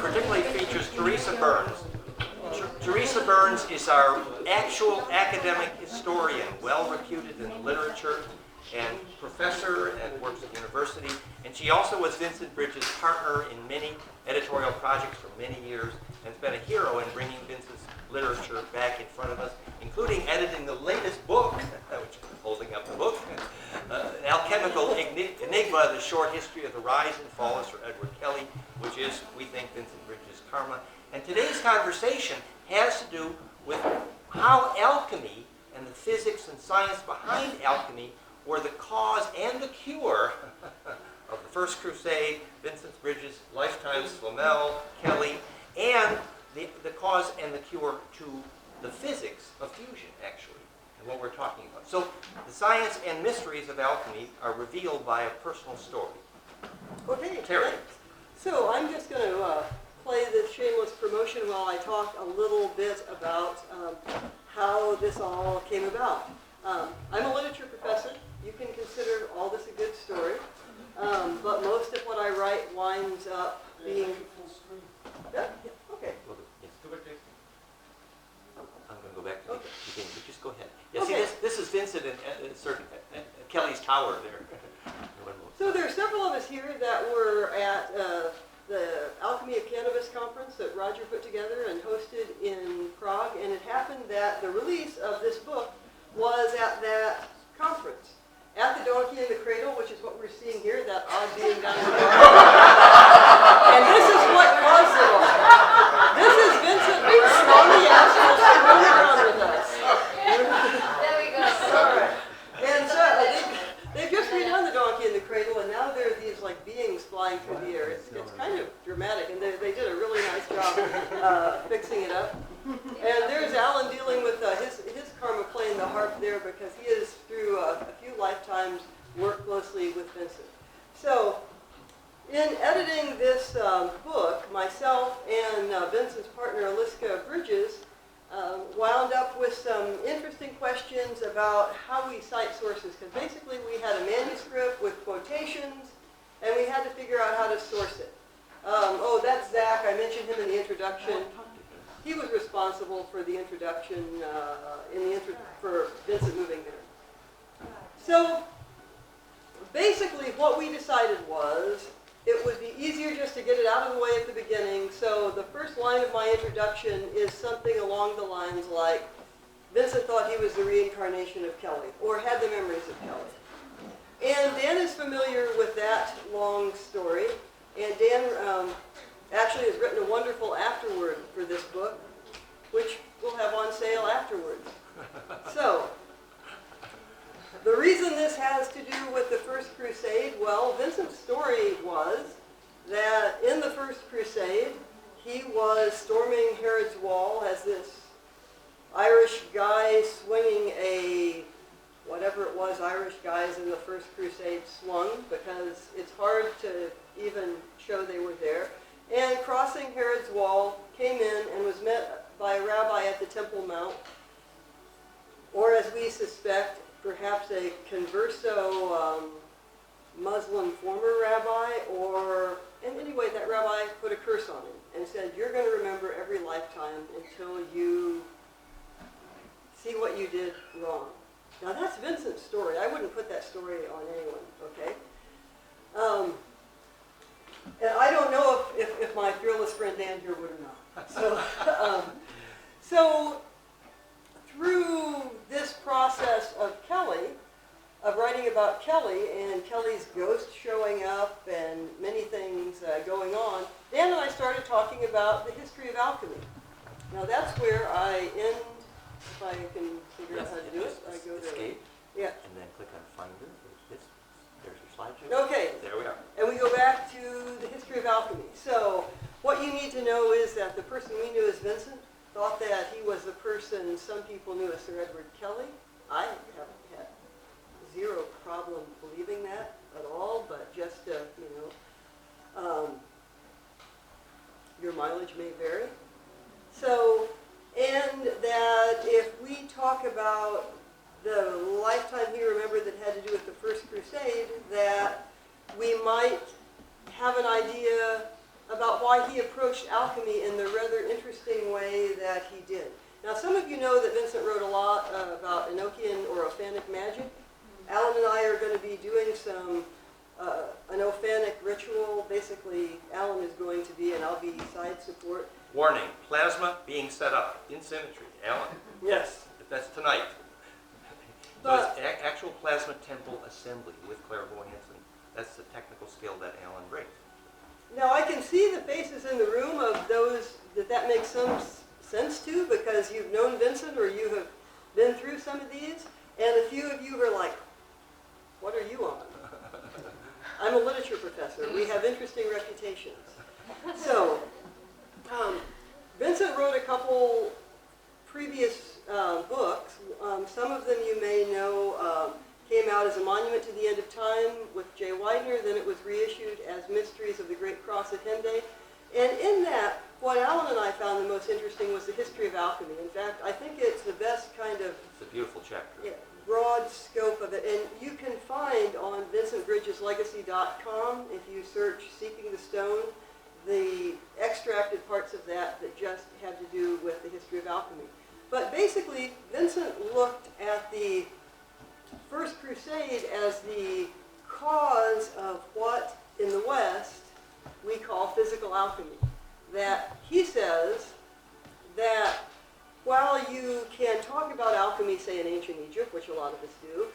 particularly features Teresa Burns. Teresa Burns is our actual academic historian, well-reputed in literature and professor and works at university. And she also was Vincent Bridges' partner in many editorial projects for many years and has been a hero in bringing Vincent's literature back in front of us, including editing the latest book, which I'm holding up the book, An Alchemical Enigma, The Short History of the Rise and Fall of Sir Edward Kelly, which is, we think, Vincent Bridges' karma. And today's conversation has to do with how alchemy and the physics and science behind alchemy were the cause and the cure of the First Crusade, Vincent Bridges' lifetimes, Flamel, Kelly, and the cause and the cure to the physics of fusion, actually, and what we're talking about. So the science and mysteries of alchemy are revealed by a personal story. Okay, Terry. So I'm just going to play this shameless promotion while I talk a little bit about how this all came about. I'm a literature professor. You can consider all this a good story, but most of what I write winds up being... Yeah, okay. I'm going to go back to the beginning, but just go ahead. Yeah, Okay. see, this is Vincent and Kelly's tower there. So there are several of us here that were at the Alchemy of Cannabis conference that Roger put together and hosted in Prague, and it happened that the release of this book was at that conference. At the Donkey in the Cradle, which is what we're seeing here, that odd being down in the bottom. And this is what caused it all. This is Vincent on the astral screwing around with us. There we go. All right. And so they've just redone the Donkey in the Cradle, and now there are these like beings flying through the air. It's kind of dramatic, and they did a really nice job fixing it up. And there's Alan dealing with his karma playing the harp there, because he has, through a few lifetimes, worked closely with Vincent. So, in editing this book, myself and Vincent's partner, Aliska Bridges, wound up with some interesting questions about how we cite sources. Because basically we had a manuscript with quotations, and we had to figure out how to source it. Oh, that's Zach. I mentioned him in the introduction. He was responsible for the introduction, for Vincent moving there. So basically what we decided was it would be easier just to get it out of the way at the beginning. So the first line of my introduction is something along the lines like, Vincent thought he was the reincarnation of Kelly, or had the memories of Kelly. And Dan is familiar with that long story. And Dan actually has written a wonderful afterword for this book, which we'll have on sale afterwards. So, the reason this has to do with the First Crusade, well, Vincent's story was that in the First Crusade, he was storming Herod's wall as this Irish guy swinging a, whatever it was Irish guys in the First Crusade swung, because it's hard to even show they were there. And crossing Herod's wall, came in and was met by a rabbi at the Temple Mount, or as we suspect, perhaps a converso Muslim former rabbi, and anyway, that rabbi put a curse on him and said, you're going to remember every lifetime until you see what you did wrong. Now that's Vincent's story. I wouldn't put that story on anyone, okay? And I don't know if my fearless friend Dan here would or not. So through this process of Kelly, of writing about Kelly and Kelly's ghost showing up and many things going on, Dan and I started talking about the history of alchemy. Now that's where I end, if I can figure out how to do it. I go there. Escape. Yeah. And then click on Finder. There's your slideshow. Okay. There we are. And we go back to the history of alchemy. So what you need to know is that the person we knew as Vincent thought that he was the person some people knew as Sir Edward Kelly. I haven't had zero problem believing that at all, but just, your mileage may vary. So, and that if we talk about the lifetime he remembered that had to do with the First Crusade, that we might have an idea about why he approached alchemy in the rather interesting way that he did. Now, some of you know that Vincent wrote a lot about Enochian or Ophanic magic. Alan and I are going to be doing some an Ophanic ritual. Basically, Alan is going to be, and I'll be side support. Warning, plasma being set up in symmetry. Alan. Yes. That's tonight. So it's actual plasma temple assembly with clairvoyance, and that's the technical skill that Alan brings. Now, I can see the faces in the room of those that makes some sense to, because you've known Vincent or you have been through some of these, and a few of you are like, what are you on? I'm a literature professor. We have interesting reputations. So, Vincent wrote a couple previous books. Some of them you may know came out as A Monument to the End of Time with Jay Widener. Then it was reissued as Mysteries of the Great Cross at Henday. And in that, what Alan and I found the most interesting was the history of alchemy. In fact, I think it's the best kind of... It's a beautiful chapter. Broad scope of it. And you can find on vincentbridgeslegacy.com, if you search Seeking the Stone, the extracted parts of that just had to do with the history of alchemy. But basically, Vincent looked at the First Crusade as the cause of what in the West we call physical alchemy. That he says that while you can talk about alchemy, say in ancient Egypt, which a lot of us do,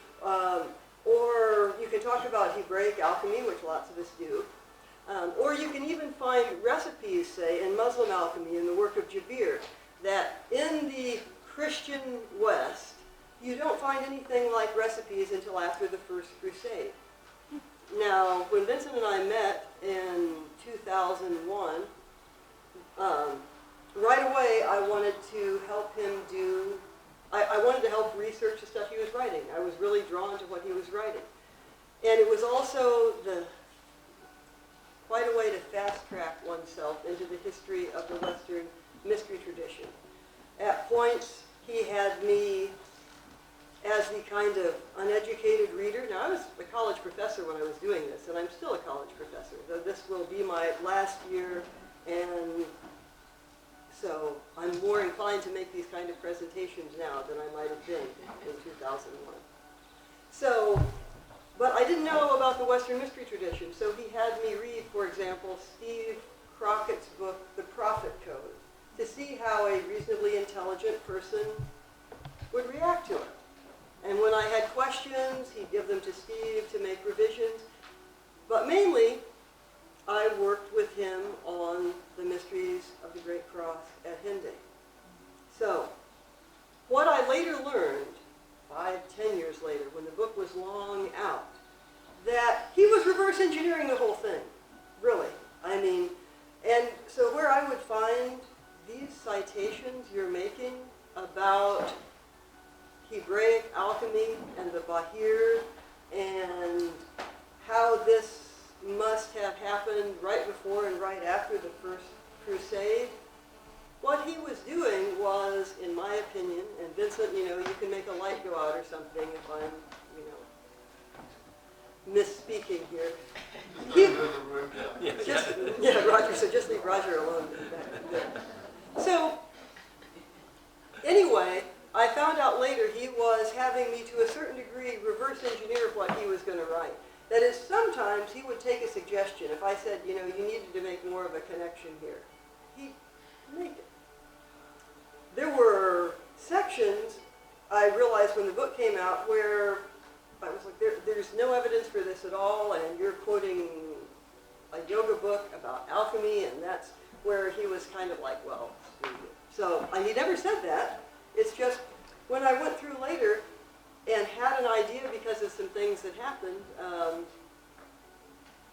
or you can talk about Hebraic alchemy, which lots of us do, or you can even find recipes, say, in Muslim alchemy in the work of Jabir, that in the Christian West, you don't find anything like recipes until after the First Crusade. Now, when Vincent and I met in 2001, right away I wanted to help him I wanted to help research the stuff he was writing. I was really drawn to what he was writing. And it was also quite a way to fast-track oneself into the history of the Western mystery tradition. At points, he had me as the kind of uneducated reader. Now, I was a college professor when I was doing this, and I'm still a college professor, though this will be my last year, and so I'm more inclined to make these kind of presentations now than I might have been in 2001. So, but I didn't know about the Western mystery tradition, so he had me read, for example, Steve Crockett's book, The Prophet Code, to see how a reasonably intelligent person would react to it. And when I had questions, he'd give them to Steve to make revisions. But mainly, I worked with him on the mysteries of the Great Cross at Henday. So, what I later learned, 5-10 years later, when the book was long out, that he was reverse engineering the whole thing, really. I mean, and so where I would find these citations you're making about Hebraic alchemy and the Bahir and how this must have happened right before and right after the First Crusade, what he was doing was, in my opinion, and Vincent, you can make a light go out or something if I'm, misspeaking here. Roger, so just leave Roger alone. So, anyway, I found out later he was having me, to a certain degree, reverse engineer what he was going to write. That is, sometimes he would take a suggestion. If I said, you needed to make more of a connection here, he'd make it. There were sections, I realized when the book came out, where I was like, there's no evidence for this at all, and you're quoting a yoga book about alchemy, and that's where he was kind of like, well, screw you. So, he never said that. It's just, when I went through later and had an idea because of some things that happened,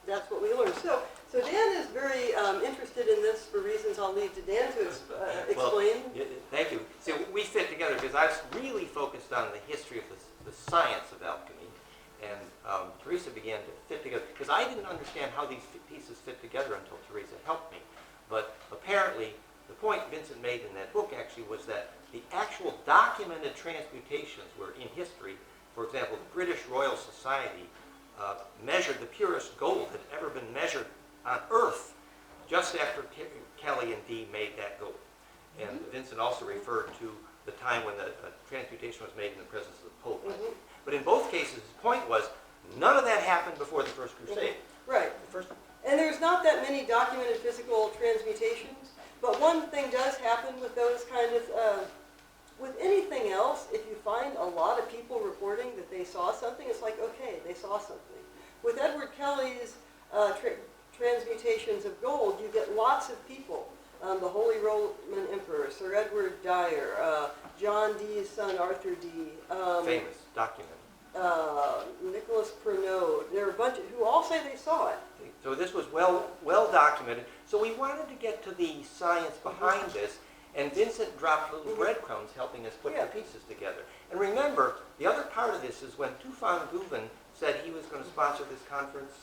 that's what we learned. So Dan is very interested in this for reasons I'll leave to Dan to explain. Well, thank you. See, we fit together because I was really focused on the history of the science of alchemy, and Teresa began to fit together, because I didn't understand how these pieces fit together until Teresa helped me. But apparently, the point Vincent made in that book actually was that the actual documented transmutations were in history. For example, the British Royal Society measured the purest gold that had ever been measured on Earth just after Kelly and Dee made that gold. And Vincent also referred to the time when the transmutation was made in the presence of the Pope. But in both cases, his point was, none of that happened before the First Crusade. Right. The first, And there's not that many documented physical transmutations, but one thing does happen with those kind of, with anything else, if you find a lot of people reporting that they saw something, it's like, okay, they saw something. With Edward Kelly's transmutations of gold, you get lots of people. The Holy Roman Emperor, Sir Edward Dyer, John Dee's son Arthur Dee. famous, documented. Nicholas Pernod. There are a bunch who all say they saw it. So this was well documented. So we wanted to get to the science behind this, and Vincent dropped little breadcrumbs helping us put the pieces together. And remember, the other part of this is when Tufan Guven said he was going to sponsor this conference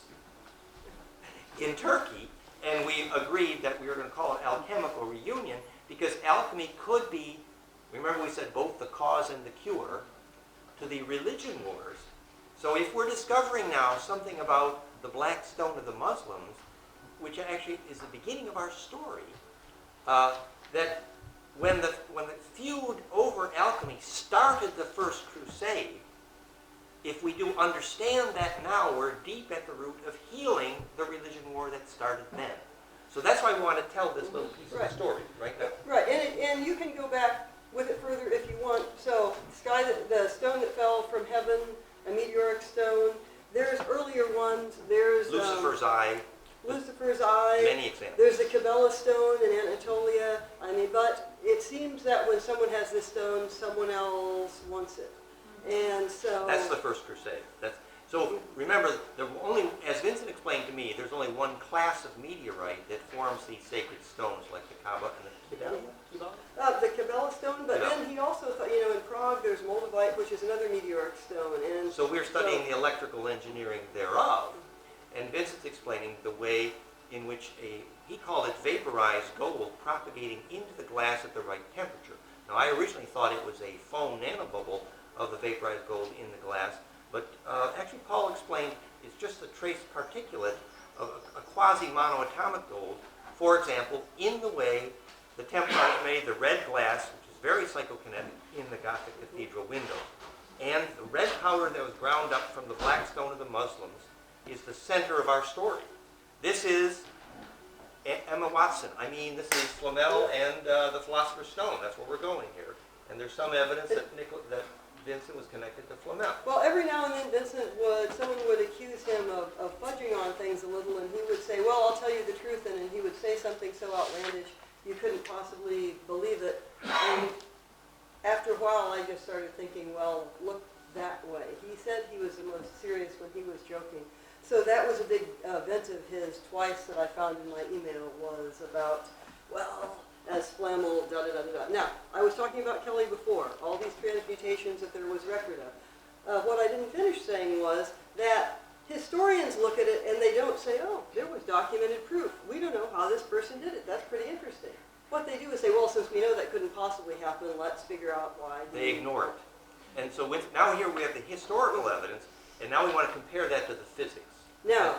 in Turkey, and we agreed that we were going to call it Alchemical Reunion, because alchemy could be, remember we said both the cause and the cure, to the religion wars. So if we're discovering now something about the black stone of the Muslims, which actually is the beginning of our story, that when the feud over alchemy started the First Crusade, if we do understand that now, we're deep at the root of healing the religion war that started then. So that's why we want to tell this little piece of the story right now. Right, and you can go back with it further if you want. So the stone that fell from heaven, a meteoric stone. There's earlier ones. There's Lucifer's eye. Lucifer's eye. Many examples. There's the Cabela stone in Anatolia. I mean, but it seems that when someone has this stone, someone else wants it. And so That's the First Crusade. So remember, as Vincent explained to me, there's only one class of meteorite that forms these sacred stones, like the Kaaba and the Kibala. the Cabela stone, but then he also thought, in Prague there's moldavite, which is another meteoric stone. And So we're studying the electrical engineering thereof, and Vincent's explaining the way in which he called it vaporized gold propagating into the glass at the right temperature. Now I originally thought it was a foam nanobubble of the vaporized gold in the glass, but actually Paul explained it's just a trace particulate of a quasi-monoatomic gold, for example, in the way the Templars made the red glass, which is very psychokinetic, in the Gothic cathedral window. And the red powder that was ground up from the black stone of the Muslims is the center of our story. This is Emma Watson. I mean, this is Flamel and the Philosopher's Stone. That's where we're going here. And there's some evidence that Vincent was connected to Flamel. Well, every now and then someone would accuse him of fudging on things a little, and he would say, well, I'll tell you the truth, and he would say something so outlandish you couldn't possibly believe it. And after a while, I just started thinking, well, look that way. He said he was the most serious when he was joking. So that was a big vent of his twice that I found in my email was about, well, as Flammel, da-da-da-da-da. Now, I was talking about Kelly before, all these transmutations that there was record of. What I didn't finish saying was that historians look at it and they don't say, oh, there was documented proof. We don't know how this person did it. That's pretty interesting. What they do is say, well, since we know that couldn't possibly happen, let's figure out why. They ignore it. And so now here we have the historical evidence, and now we want to compare that to the physics. Now,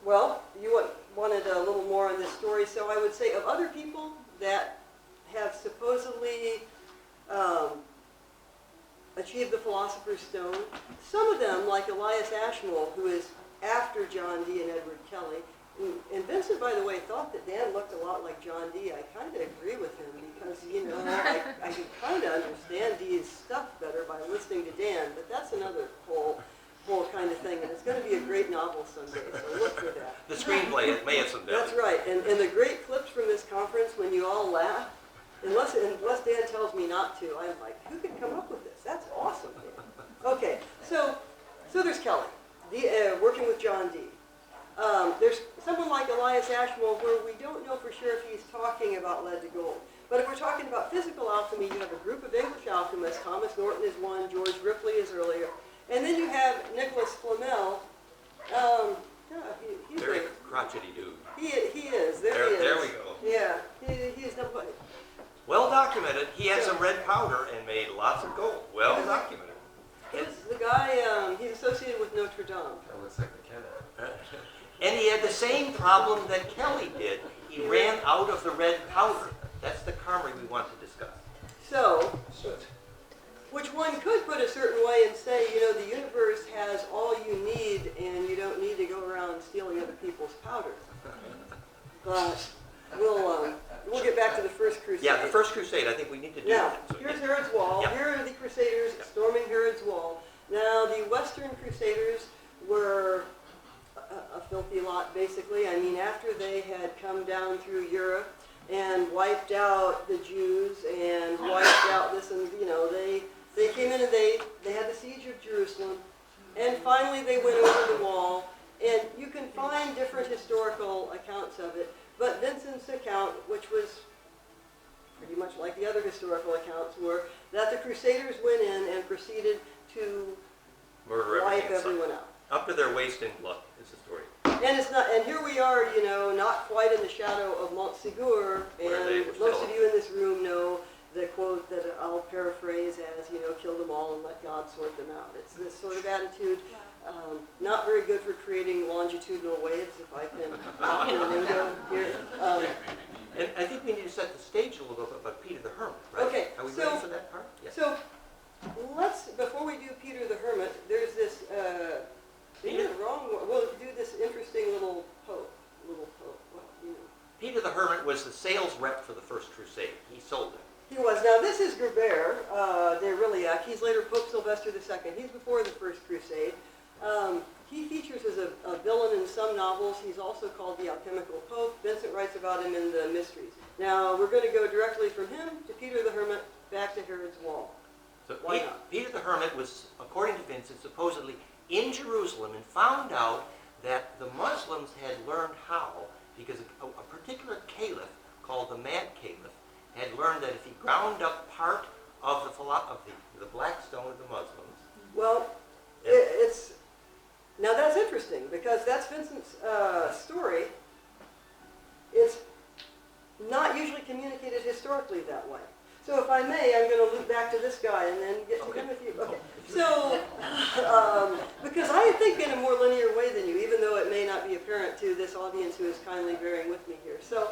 well, you wanted a little more on this story, so I would say of other people that have supposedly achieved the Philosopher's Stone, some of them, like Elias Ashmole, who is after John Dee and Edward Kelly, and Vincent, by the way, thought that Dan looked a lot like John Dee. I kind of agree with him because, I can kind of understand Dee's stuff better by listening to Dan, but that's another whole kind of thing, and it's going to be a great novel someday, so look for that. The screenplay at Mason Valley. That's right, and the great clips from this conference when you all laugh, unless Dan tells me not to, I'm like, who could come up with this? That's awesome, Dan. Okay, so there's Kelly, working with John Dee. There's someone like Elias Ashmole where we don't know for sure if he's talking about lead to gold. But if we're talking about physical alchemy, you have a group of English alchemists. Thomas Norton is one, George Ripley is earlier. And then you have Nicholas Flamel. He's Very crotchety dude. He is. There he is. There we go. Yeah, he is nobody. Well documented. He had some red powder and made lots of gold. Well documented. He was the guy, he's associated with Notre Dame. That looks like the Kenner. And he had the same problem that Kelly did. He He ran out of the red powder. That's the karma we want to discuss. So, which one could put a certain way and say, you know, the universe has all you need and you don't need to go around stealing other people's powder. But we'll get back to the First Crusade. Yeah, the First Crusade, I think we need to do Now, that. So, here's Herod's Wall. Yeah. Here are the Crusaders storming Herod's Wall. Now, the Western Crusaders were a filthy lot, basically. I mean, after they had come down through Europe and wiped out the Jews and wiped out this, and you know, they came in and they had the siege of Jerusalem, and finally they went over the wall. And you can find different historical accounts of it, but Vincent's account, which was pretty much like the other historical accounts, were that the Crusaders went in and proceeded to murder wipe everything in sight. everyone out. Up to their waist in blood is the story. And it's not. And here we are, you know, not quite in the shadow of Montségur. Where they And were most still- of you in this room know the quote that I'll paraphrase as, you know, kill them all and let God sort them out. It's this sort of attitude. Not very good for creating longitudinal waves, if I can walk in the window here. And I think we need to set the stage a little bit about Peter the Hermit, right? Okay, Are we so- ready for that part? Yes. So before we do Peter the Hermit, there's this, maybe the wrong one. We'll do this interesting little pope. Well, you know. Peter the Hermit was the sales rep for the First Crusade. He sold it. He was. Now this is Gerbert de Rilliac. He's later Pope Sylvester II. He's before the First Crusade. He features as a villain in some novels. He's also called the Alchemical Pope. Vincent writes about him in the Mysteries. Now we're going to go directly from him to Peter the Hermit back to Herod's Wall. So Why not? Peter the Hermit was, according to Vincent, supposedly in Jerusalem and found out that the Muslims had learned how, because a particular caliph called the Mad Caliph had learned that if he ground up part of the black stone of the Muslims. Well, it's now that's interesting because that's Vincent's story. It's not usually communicated historically that way. So if I may, I'm going to loop back to this guy and then get to him with you. Okay. So, because I think in a more linear way than you, even though it may not be apparent to this audience who is kindly bearing with me here. So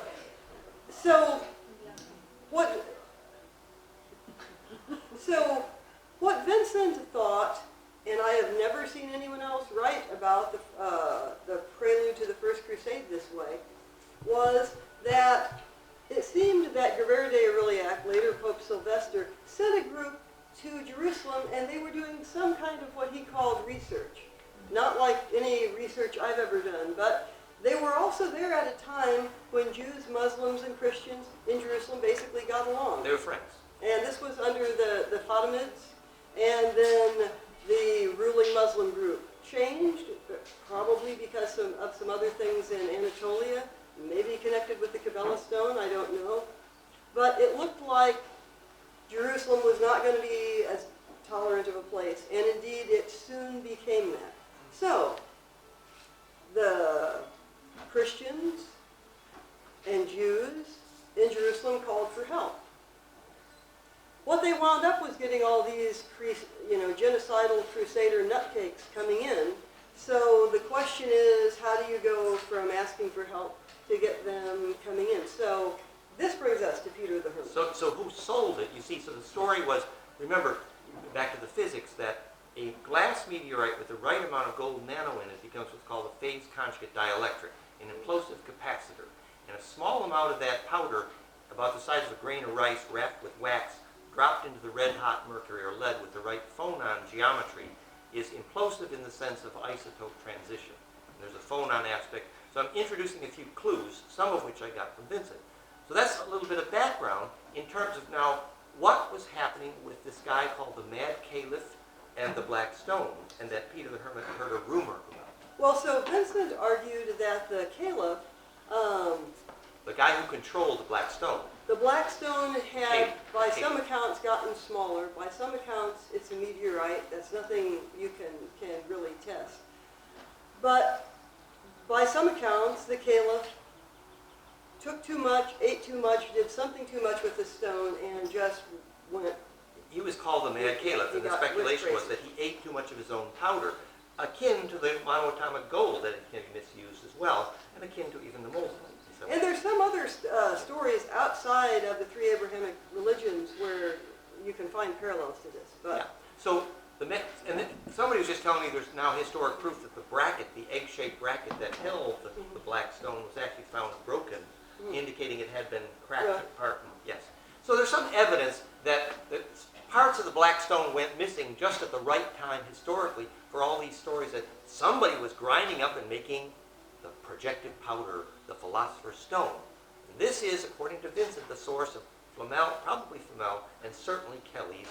what Vincent thought, and I have never seen anyone else write about the prelude to the First Crusade this way, was that it seemed that Gerbert de Rilliac, later Pope Sylvester, sent a group to Jerusalem, and they were doing some kind of what he called research. Not like any research I've ever done, but they were also there at a time when Jews, Muslims, and Christians in Jerusalem basically got along. They were friends. And this was under the Fatimids, and then the ruling Muslim group changed, probably because of some other things in Anatolia, maybe connected with the Cabela stone, I don't know. But it looked like Jerusalem was not going to be as tolerant of a place, and indeed it soon became that. So, the Christians and Jews in Jerusalem called for help. What they wound up was getting all these, genocidal crusader nutcakes coming in. So the question is, how do you go from asking for help to get them coming in? So this brings us to Peter the Hermit. So who sold it? You see, so the story was, remember, back to the physics, that a glass meteorite with the right amount of gold nano in it becomes what's called a phase conjugate dielectric, an implosive capacitor. And a small amount of that powder, about the size of a grain of rice wrapped with wax, dropped into the red-hot mercury or lead with the right phonon geometry, is implosive in the sense of isotope transition. And there's a phonon aspect. So I'm introducing a few clues, some of which I got from Vincent. So that's a little bit of background in terms of now what was happening with this guy called the Mad Caliph and the Black Stone, and that Peter the Hermit heard a rumor about. Well, so Vincent argued that the Caliph, The guy who controlled the Black Stone. the Black Stone had, by Caliph. some accounts, gotten smaller. By some accounts, it's a meteorite. That's nothing you can really test. But by some accounts, the Caliph took too much, ate too much, did something too much with the stone, and just went. He was called the Mad Caliph, and the speculation was that he ate too much of his own powder, akin to the monoatomic gold that it can be misused as well, and akin to even the molten. And there's some other stories outside of the three Abrahamic religions where you can find parallels to this. But Yeah. So somebody was just telling me there's now historic proof that the bracket, the egg-shaped bracket that held the black stone, was actually found broken, indicating it had been cracked apart. Yes. So there's some evidence that parts of the black stone went missing just at the right time historically for all these stories that somebody was grinding up and making the projected powder, the philosopher's stone. And this is, according to Vincent, the source of Flamel, probably Flamel, and certainly Kelly's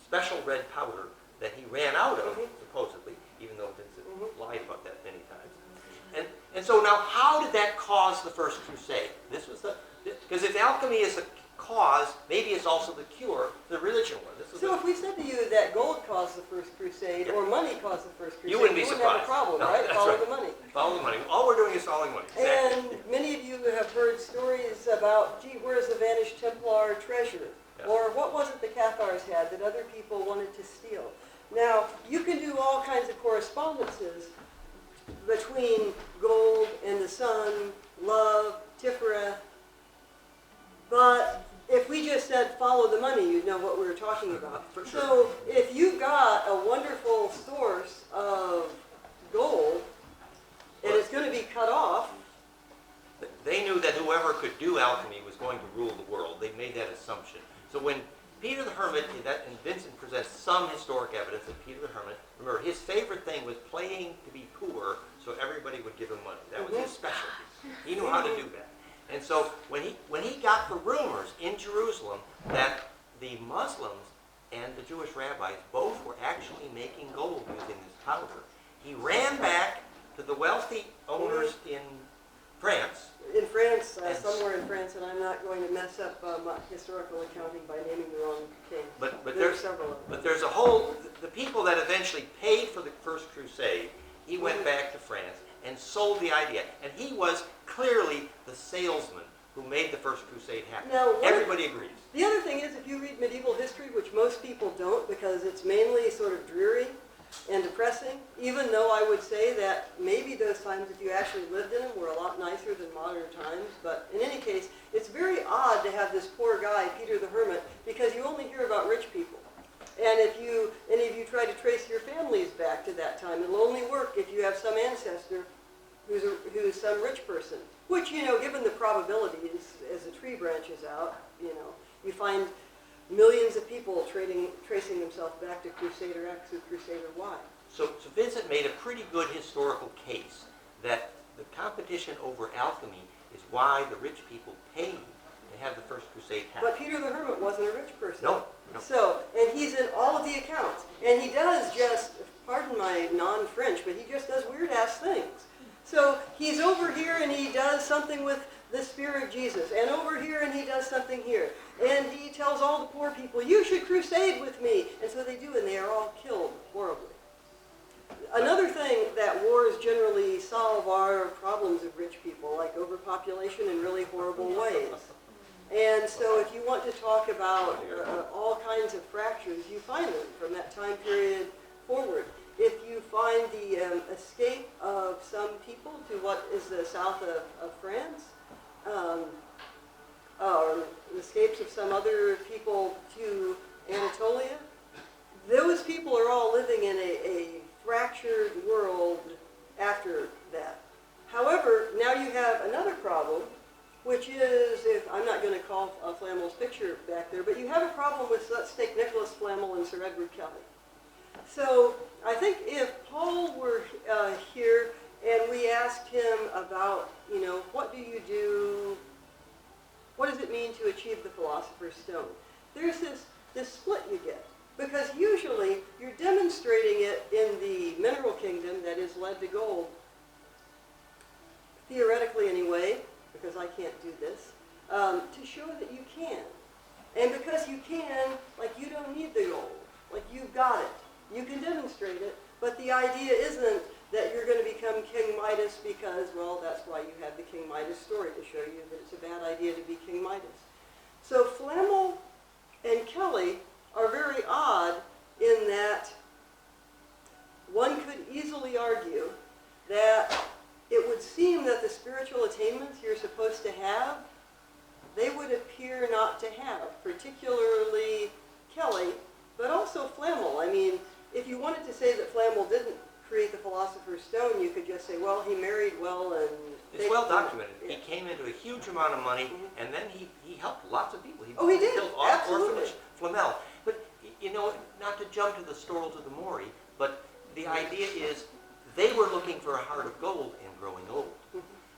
special red powder that he ran out of, supposedly, even though Vincent lied about that many times. And so now, how did that cause the First Crusade? This was because if alchemy is the cause, maybe it's also the cure for the religion war. so if we said to you that gold caused the First Crusade or money caused the First Crusade, you wouldn't be have surprised. a problem, No, right? that's Follow right. the money. Follow the money. All we're doing is following money. Exactly. And many of you have heard stories about, gee, where's the vanished Templar treasure? Yeah. Or what was it the Cathars had that other people wanted to steal? Now, you can do all kinds of correspondences between gold and the sun, love, Tifereth, but if we just said follow the money, you'd know what we were talking about. For sure. So if you've got a wonderful source of gold, and it's going to be cut off, They knew that whoever could do alchemy was going to rule the world. They made that assumption. So when Peter the Hermit, and Vincent presents some historic evidence that Peter the Hermit, remember, his favorite thing was playing to be poor so everybody would give him money. That was his specialty. He knew how to do that. And so when he got the rumors in Jerusalem that the Muslims and the Jewish rabbis both were actually making gold using this powder, he ran back to the wealthy owners in France. in France, somewhere in France, and I'm not going to mess up my historical accounting by naming the wrong king. But There's several of them. But there's a whole, the people that eventually paid for the First Crusade, he went back to France and sold the idea. And he was clearly the salesman who made the First Crusade happen. Now, Everybody agrees. The other thing is, if you read medieval history, which most people don't because it's mainly sort of dreary and depressing, even though I would say that maybe those times, if you actually lived in them, were a lot nicer than modern times. But in any case, it's very odd to have this poor guy, Peter the Hermit, because you only hear about rich people. And if any of you try to trace your families back to that time, it'll only work if you have some ancestor who's some rich person. Which, given the probabilities, as the tree branches out, you find millions of people tracing themselves back to Crusader X or Crusader Y. So Vincent made a pretty good historical case that the competition over alchemy is why the rich people paid to have the First Crusade happen. But Peter the Hermit wasn't a rich person. No. So, and he's in all of the accounts. And he does just, pardon my non-French, but he just does weird-ass things. So he's over here and he does something with the Spirit of Jesus. And over here and he does something here. And he tells all the poor people, you should crusade with me. And so they do, and they are all killed horribly. Another thing that wars generally solve are problems of rich people, like overpopulation in really horrible ways. And so if you want to talk about all kinds of fractures, you find them from that time period forward. If you find the escape of some people to what is the south of France, or the escapes of some other people to Anatolia, those people are all living in a fractured world after that. However, now you have another problem, which is, I'm not going to call Flamel's picture back there, but you have a problem with, let's take Nicholas Flamel and Sir Edward Kelly. So I think if Paul were here and we asked him about, what do you do, what does it mean to achieve the Philosopher's Stone? There's this split you get. Because usually you're demonstrating it in the mineral kingdom that is led to gold, theoretically anyway, because I can't do this, to show that you can. And because you can, you don't need the gold. You've got it. You can demonstrate it, but the idea isn't that you're going to become King Midas because, well, that's why you have the King Midas story, to show you that it's a bad idea to be King Midas. So Flamel and Kelly are very odd in that one could easily argue that it would seem that the spiritual attainments you're supposed to have they would appear not to have, particularly Kelly, but also Flamel. I mean, if you wanted to say that Flamel didn't create the Philosopher's Stone, you could just say, well, he married well and... It's well documented. Yeah. He came into a huge amount of money, and then he helped lots of people. Oh, he did. built Absolutely. orphanage, Flamel. But, you know, not to jump to the Storls of the Mori, but the idea is they were looking for a heart of gold in growing old.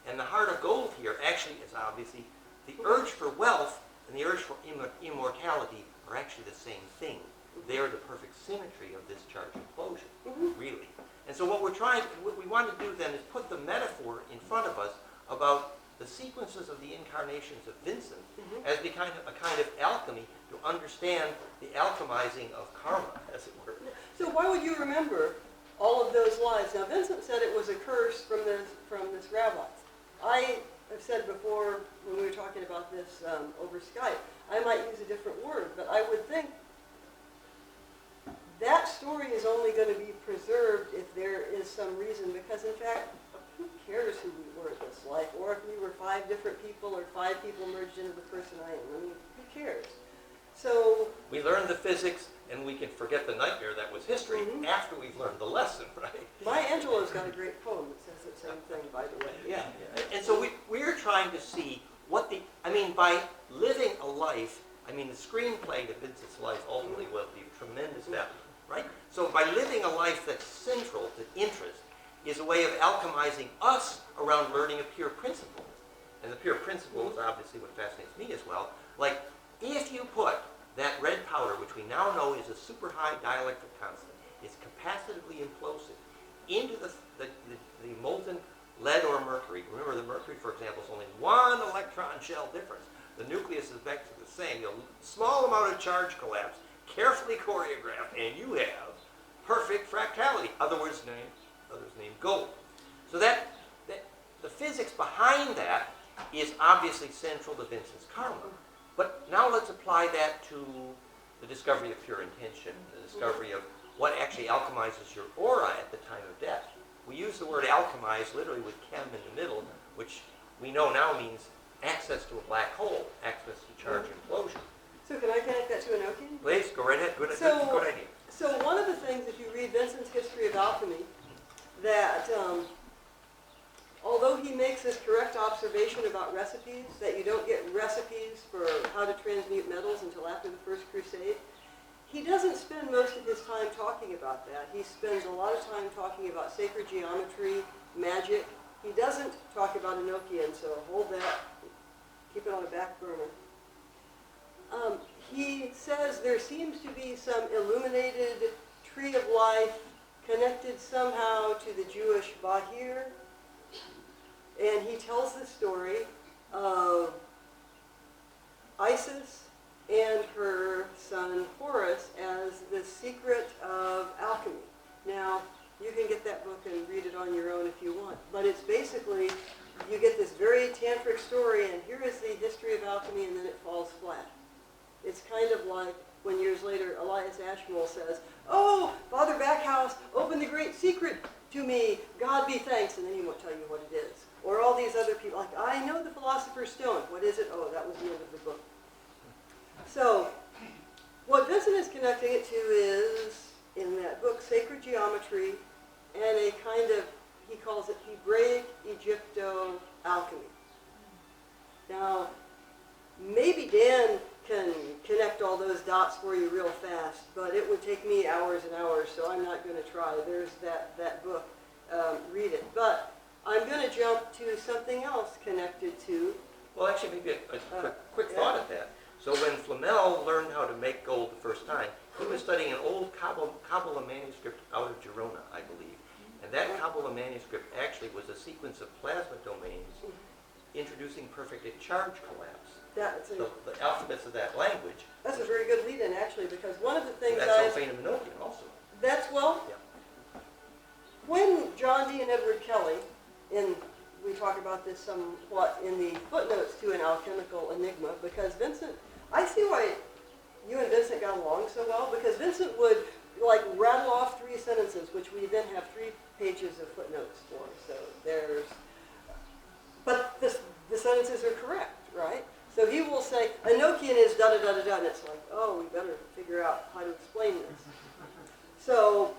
And the heart of gold here actually is obviously the urge for wealth and the urge for immortality are actually the same thing. They are the perfect symmetry of this charge implosion, really. And so what we want to do then is put the metaphor in front of us about the sequences of the incarnations of Vincent as a kind of alchemy to understand the alchemizing of karma, as it were. So why would you remember all of those lives? Now, Vincent said it was a curse from this rabbi. I have said before, when we were talking about this over Skype, I might use a different word, but I would think that story is only going to be preserved if there is some reason, because in fact, who cares who we were in this life, or if we were 5 different people, or 5 people merged into the person I am. I mean, who cares? So we learn the physics, and we can forget the nightmare that was history after we've learned the lesson, right? Maya Angelou's got a great poem that says the same thing, by the way. Yeah. And so we're trying to see what by living a life, the screenplay to Vincent's life ultimately will be tremendous value, right? So by living a life that's central to interest is a way of alchemizing us around learning a pure principle. And the pure principle is obviously what fascinates me as well. Like, if you put that red powder, which we now know is a super high dielectric constant, is capacitively implosive into the molten lead or mercury. Remember, the mercury, for example, is only 1 electron shell difference. The nucleus is back to the same. A small amount of charge collapse, carefully choreographed, and you have perfect fractality. Others named gold. So that the physics behind that is obviously central to Vincent's karma. But now let's apply that to the discovery of pure intention, the discovery of what actually alchemizes your aura at the time of death. We use the word alchemize literally with chem in the middle, which we know now means access to a black hole, access to charge implosion. So can I connect that to Enochian? Please, go right ahead. Good idea. So one of the things, if you read Vincent's History of Alchemy, that although he makes this correct observation about recipes, that you don't get recipes for how to transmute metals until after the First Crusade, he doesn't spend most of his time talking about that. He spends a lot of time talking about sacred geometry, magic. He doesn't talk about Enochian, so hold that, keep it on a back burner. He says there seems to be some illuminated tree of life connected somehow to the Jewish Bahir. And he tells the story of Isis and her son Horus as the secret of alchemy. Now, you can get that book and read it on your own if you want. But it's basically, you get this very tantric story, and here is the history of alchemy, and then it falls flat. It's kind of like when years later Elias Ashmole says, "Oh, Father Backhouse, open the great secret to me, God be thanks," and then he won't tell you what it is. Or all these other people, like, "I know the Philosopher's Stone. What is it? Oh, that was the end of the book." So, what Vincent is connecting it to is, in that book, sacred geometry and a kind of, he calls it Hebraic Egypto-alchemy. Now, maybe Dan can connect all those dots for you real fast, but it would take me hours and hours, so I'm not going to try. There's that book. Read it. But I'm going to jump to something else connected to... Well, actually, maybe a quick thought at that. So when Flamel learned how to make gold the first time, he was studying an old Kabbalah manuscript out of Girona, I believe. And that Kabbalah manuscript actually was a sequence of plasma domains introducing perfect charge collapse. So the alphabets of that language. That's a very good lead-in, actually, because one of the things that's Sulfane of Enochian also. That's, well, yeah. When John Dee and Edward Kelly, we talk about this somewhat in the footnotes to An Alchemical Enigma, because Vincent, I see why you and Vincent got along so well, because Vincent would rattle off 3 sentences, which we then have 3 pages of footnotes for. So but the sentences are correct, right? So he will say, Enochian is da-da-da-da-da, and it's like, oh, we better figure out how to explain this. So,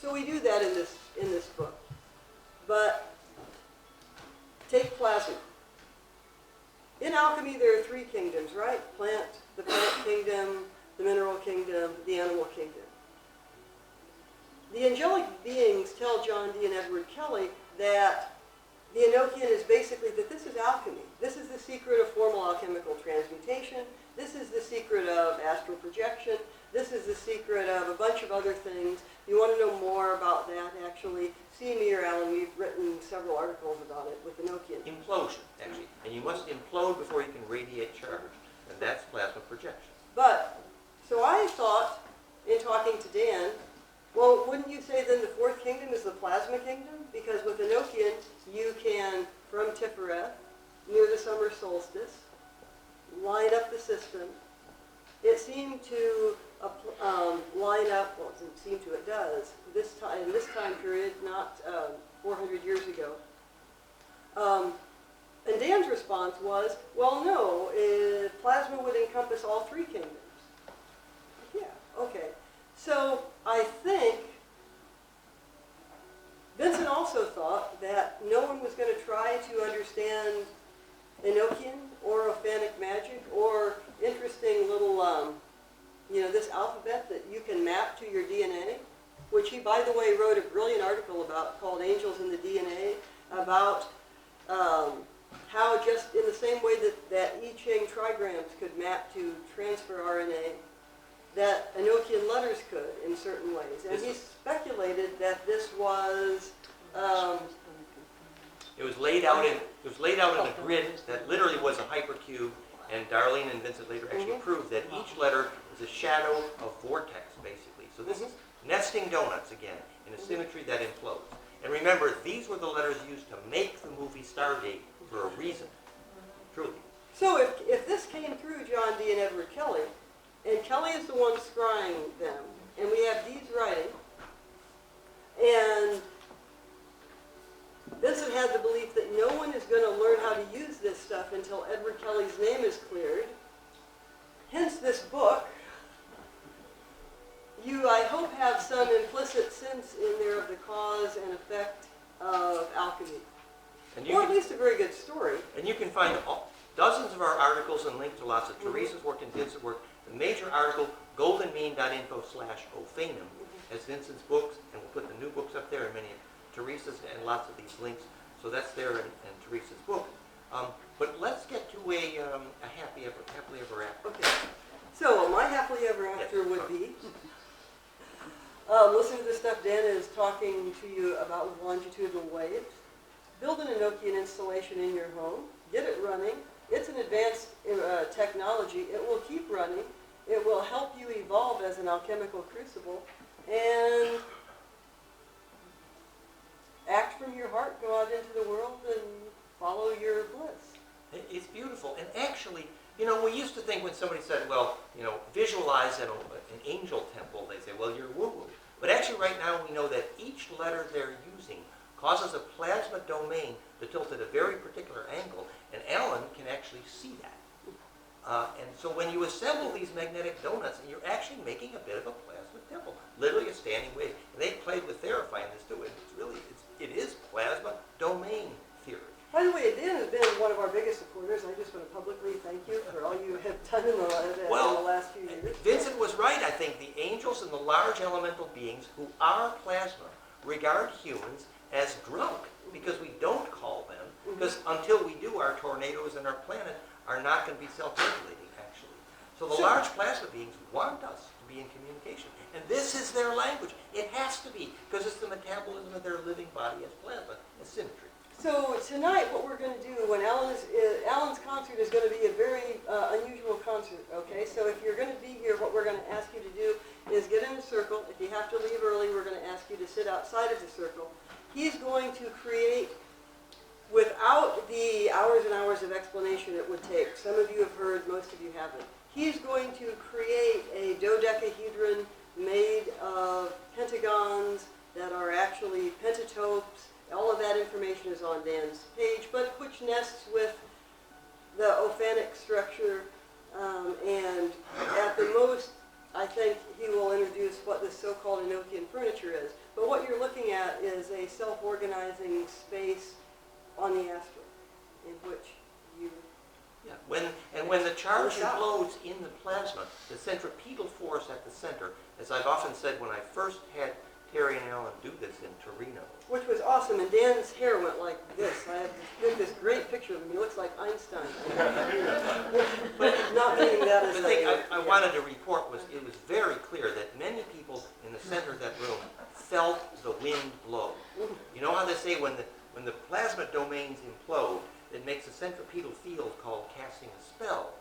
so we do that in this book. But take plasma. In alchemy, there are three kingdoms, right? The plant kingdom, the mineral kingdom, the animal kingdom. The angelic beings tell John Dee and Edward Kelly that the Enochian is basically that this is alchemy. This is the secret of formal alchemical transmutation. This is the secret of astral projection. This is the secret of a bunch of other things. You want to know more about that, actually, see me or Alan. We've written several articles about it with Enochian. Implosion, actually. And you must implode before you can radiate charge. And that's plasma projection. But, so I thought, in talking to Dan, well, wouldn't you say then the fourth kingdom is the plasma kingdom? Because with Enochian, you can, from Tifereth, near the summer solstice, line up the system. It seemed to line up, well, it doesn't seem to, it does, in this time period, not 400 years ago. And Dan's response was, well, no, plasma would encompass all three kingdoms. Yeah, okay. So I think Vincent also thought that no one was going to try to understand Enochian or Ophanic magic or interesting little, this alphabet that you can map to your DNA, which he, by the way, wrote a brilliant article about called Angels in the DNA, about how just in the same way that I Ching trigrams could map to transfer RNA, that Enochian letters could in certain ways. And he speculated that this was It was laid out in a grid that literally was a hypercube, and Darlene and Vincent later actually proved that each letter is a shadow of vortex, basically. So this is nesting donuts again in a symmetry that implodes. And remember, these were the letters used to make the movie Stargate for a reason. Truly. So if this came through John Dee and Edward Kelly, and Kelly is the one scrying them, and we have Dee's writing, and Vincent had the belief that no one is going to learn how to use this stuff until Edward Kelly's name is cleared. Hence this book. You, I hope, have some implicit sense in there of the cause and effect of alchemy. Or at least a very good story. And you can find dozens of our articles and links to lots of Teresa's work and Vincent's work. The major article, goldenmean.info/ophanum, has Vincent's books, and we'll put the new books up there and many of Teresa's and lots of these links. So that's there in Teresa's book. But let's get to a happily ever after. Okay. So my happily ever after would be, listen to the stuff Dan is talking to you about with longitudinal waves. Build an Enochian installation in your home. Get it running. It's an advanced technology. It will keep running. It will help you evolve as an alchemical crucible. And act from your heart. Go out into the world and follow your bliss. It's beautiful. And actually, we used to think when somebody said, well, visualize an angel temple, they say, well, you're woo-woo. But actually right now we know that each letter they're using causes a plasma domain to tilt at a very particular angle, and Alan can actually see that. And so when you assemble these magnetic donuts, you're actually making a bit of a plasma temple, literally a standing wave. And they played with verifying this too, and it is plasma domain theory. By the way, Dan has been one of our biggest supporters. I just want to publicly thank you for all you have done in the last few years. Vincent was right. I think the angels and the large elemental beings who are plasma regard humans as drunk because we don't call them, because until we do, our tornadoes and our planet are not going to be self-regulating, actually. So the large plasma beings want us to be in communication. And this is their language. It has to be, because it's the metabolism of their living body as plasma, as symmetry. So tonight, what we're going to do, when Alan's concert is going to be a very unusual concert, okay? So if you're going to be here, what we're going to ask you to do is get in a circle. If you have to leave early, we're going to ask you to sit outside of the circle. He's going to create, without the hours and hours of explanation it would take, some of you have heard, most of you haven't, he's going to create a dodecahedron made of pentagons that are actually pentatopes. All of that information is on Dan's page, but which nests with the ophanic structure, and at the most, I think he will introduce what this so-called Enochian furniture is. But what you're looking at is a self-organizing space on the astral, in which you... Yeah. When the charge implodes in the plasma, the centripetal force at the center, as I've often said when I first had Terry and Alan do this in Torino. Which was awesome, and Dan's hair went like this. I have this great picture of him. He looks like Einstein. But not meaning that as The thing I wanted to report was it was very clear that many people in the center of that room felt the wind blow. You know how they say when the plasma domains implode, it makes a centripetal field called casting a spell.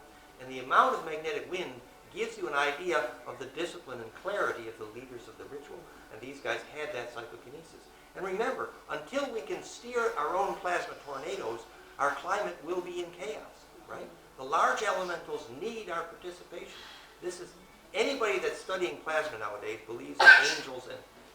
And the amount of magnetic wind gives you an idea of the discipline and clarity of the leaders of the ritual. And these guys had that psychokinesis. And remember, until we can steer our own plasma tornadoes, our climate will be in chaos, right? The large elementals need our participation. Anybody that's studying plasma nowadays believes in angels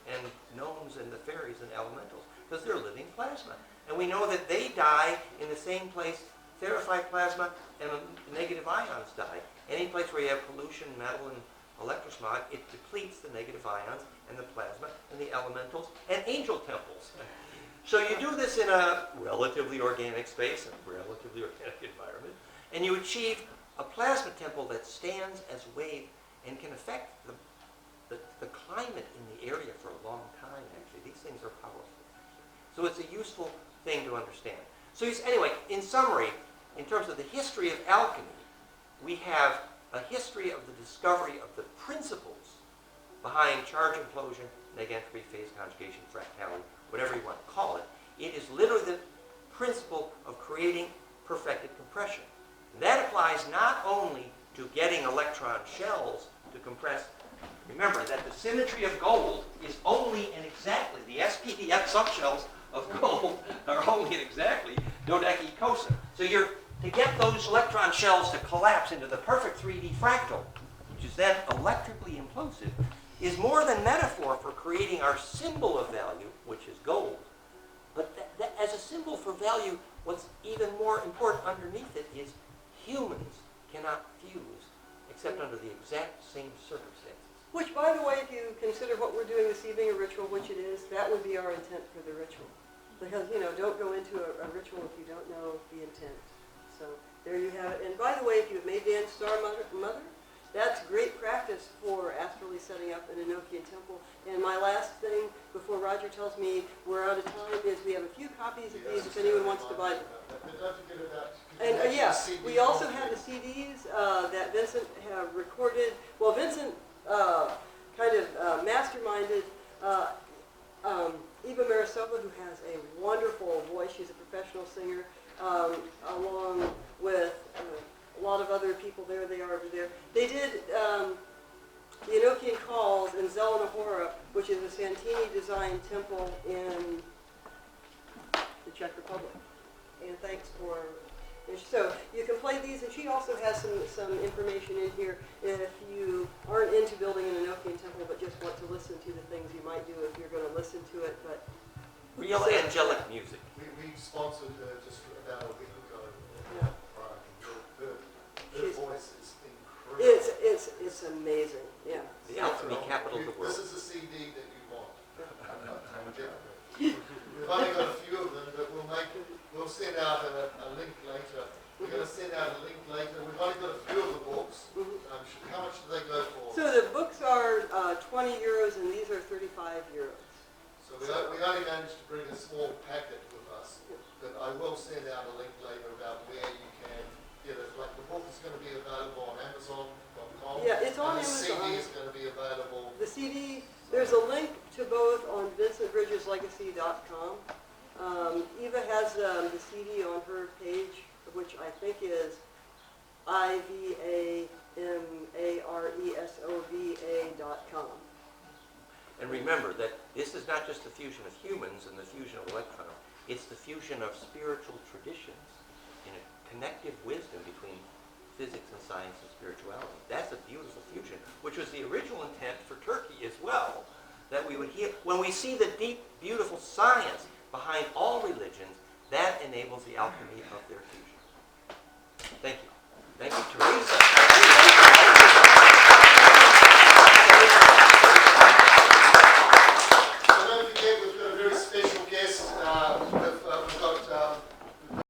and gnomes and the fairies and elementals, because they're living plasma. And we know that they die in the same place therified plasma and negative ions die. Any place where you have pollution, metal, and electrosmog, it depletes the negative ions and the plasma and the elementals and angel temples. So you do this in a relatively organic space, a relatively organic environment, and you achieve a plasma temple that stands as wave and can affect the climate in the area for a long time, actually. These things are powerful. So it's a useful thing to understand. So anyway, in summary, in terms of the history of alchemy, we have a history of the discovery of the principles behind charge implosion, negentropy, phase conjugation, fractality, whatever you want to call it. It is literally the principle of creating perfected compression. That applies not only to getting electron shells to compress. Remember that the symmetry of gold is only and exactly, the SPDF subshells of gold are only and exactly dodecacosa. So to get those electron shells to collapse into the perfect 3D fractal, which is then electrically implosive, is more than metaphor for creating our symbol of value, which is gold. But as a symbol for value, what's even more important underneath it is humans cannot fuse except under the exact same circumstances. Which, by the way, if you consider what we're doing this evening, a ritual, which it is, that would be our intent for the ritual. Because, don't go into a ritual if you don't know the intent. So there you have it. And by the way, if you've made Dan Star Mother, that's great practice for astrally setting up an Enochian temple. And my last thing, before Roger tells me we're out of time, is we have a few copies of these if anyone wants to buy them. And we also have the CDs that Vincent have recorded. Well, Vincent masterminded Eva Marisova, who has a wonderful voice. She's a professional singer, along with a lot of other people there. They are over there. They did the Enochian Calls in Zelenahora, which is a Santini-designed temple in the Czech Republic. And thanks for... So you can play these, and she also has some information in here if you aren't into building an Enochian temple but just want to listen to the things you might do if you're going to listen to it. But real angelic music. We sponsored her just about a week ago. Yeah. Her voice is incredible. It's amazing. Yeah. The Alchemy capital of the world. This is a CD that you want. We've only got a few of them, but we'll send out a link later. We're going to send out a link later. We've only got a few of the books. How much do they go for? So the books are 20 euros, and these are 35 euros. So we only managed to bring a small packet with us, but I will send out a link later about where you can get it. Like the book is going to be available on Amazon.com. Yeah, it's on and the Amazon. CD is going to be available. The CD, there's a link to both on VincentBridgesLegacy.com. Eva has the CD on her page, which I think is IVAMARESOVA.com. And remember that this is not just the fusion of humans and the fusion of electrons. It's the fusion of spiritual traditions in a connective wisdom between physics and science and spirituality. That's a beautiful fusion, which was the original intent for Turkey as well, that we would hear. When we see the deep, beautiful science behind all religions, that enables the alchemy of their fusion.